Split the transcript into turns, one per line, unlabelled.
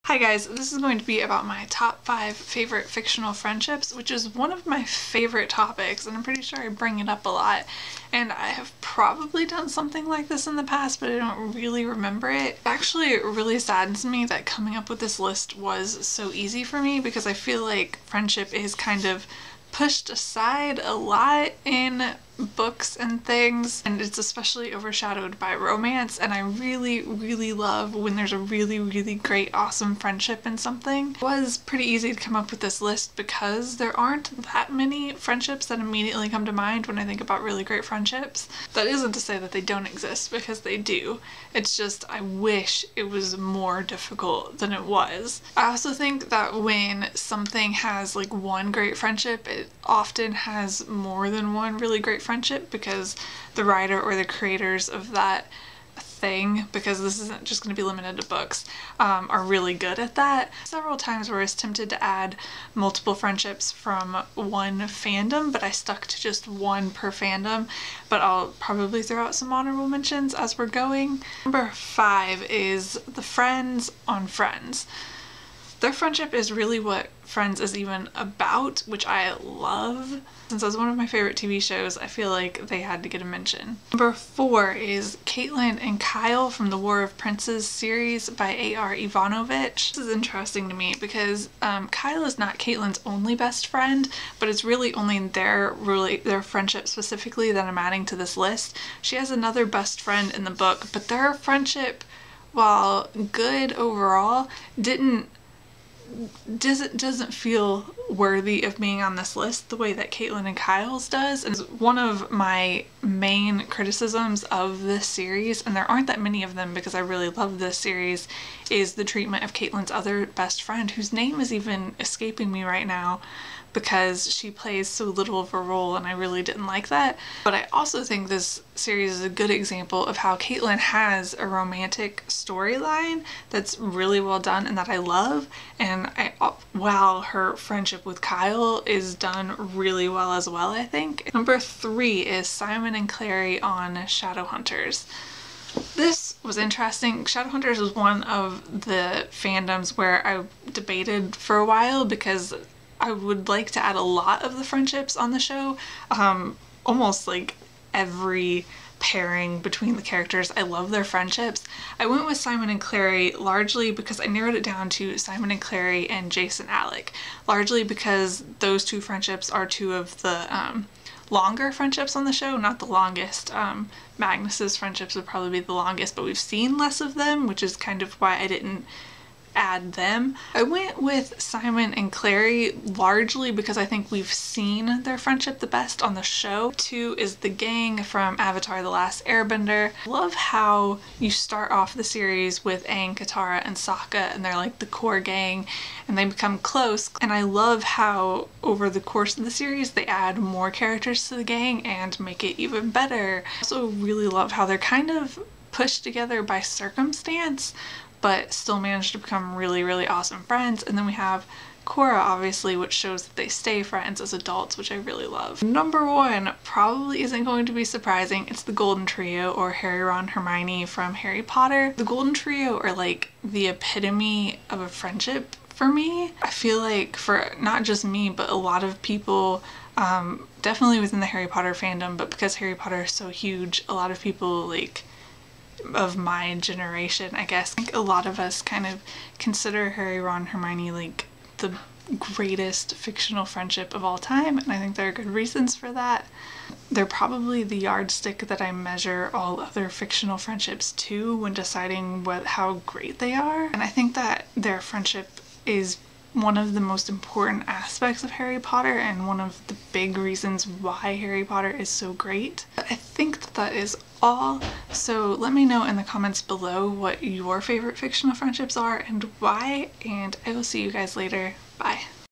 Hi guys, this is going to be about my top 5 favorite fictional friendships, which is one of my favorite topics, and I'm pretty sure I bring it up a lot. And I have probably done something like this in the past, but I don't really remember it. It actually really saddens me that coming up with this list was so easy for me, because I feel like friendship is kind of pushed aside a lot in books and things, and it's especially overshadowed by romance, and I really love when there's a really great awesome friendship in something. It was pretty easy to come up with this list because there aren't that many friendships that immediately come to mind when I think about really great friendships. That isn't to say that they don't exist, because they do. It's just I wish it was more difficult than it was. I also think that when something has like one great friendship, it often has more than one really great friendship, because the writer or the creators of that thing, because this isn't just going to be limited to books, are really good at that. Several times where I was tempted to add multiple friendships from one fandom, but I stuck to just one per fandom, but I'll probably throw out some honorable mentions as we're going. Number 5 is the Friends on Friends. Their friendship is really what Friends is even about, which I love. Since it's one of my favorite TV shows, I feel like they had to get a mention. Number 4 is Caitlin and Kyle from the War of Princes series by A.R. Ivanovich. This is interesting to me because Kyle is not Caitlin's only best friend, but it's really only their friendship specifically that I'm adding to this list. She has another best friend in the book, but their friendship, while good overall, doesn't feel worthy of being on this list the way that Caitlin and Kyle's does. And one of my main criticisms of this series, and there aren't that many of them because I really love this series, is the treatment of Caitlin's other best friend, whose name is even escaping me right now because she plays so little of a role, and I really didn't like that. But I also think this series is a good example of how Caitlin has a romantic storyline that's really well done and that I love, and while her friendship with Kyle is done really well as well, I think. Number 3 is Simon and Clary on Shadowhunters. This was interesting. Shadowhunters was one of the fandoms where I debated for a while, because I would like to add a lot of the friendships on the show, almost like every pairing between the characters. I love their friendships. I went with Simon and Clary largely because I narrowed it down to Simon and Clary and Jason Alec, largely because those two friendships are two of the longer friendships on the show, not the longest. Magnus's friendships would probably be the longest, but we've seen less of them, which is kind of why I didn't add them. I went with Simon and Clary largely because I think we've seen their friendship the best on the show. 2 is the gang from Avatar: The Last Airbender. I love how you start off the series with Aang, Katara, and Sokka, and they're like the core gang, and they become close, and I love how over the course of the series they add more characters to the gang and make it even better. I also really love how they're kind of pushed together by circumstance, but still managed to become really awesome friends. And then we have Korra, obviously, which shows that they stay friends as adults, which I really love. Number 1 probably isn't going to be surprising. It's the Golden Trio, or Harry, Ron, Hermione from Harry Potter. The Golden Trio are like the epitome of a friendship for me. I feel like for not just me, but a lot of people, definitely within the Harry Potter fandom, but because Harry Potter is so huge, a lot of people like of my generation, I guess, I think a lot of us kind of consider Harry, Ron, Hermione like the greatest fictional friendship of all time, and I think there are good reasons for that. They're probably the yardstick that I measure all other fictional friendships to when deciding how great they are, and I think that their friendship is one of the most important aspects of Harry Potter and one of the big reasons why Harry Potter is so great. I think that is all, so let me know in the comments below what your favorite fictional friendships are and why, and I will see you guys later. Bye.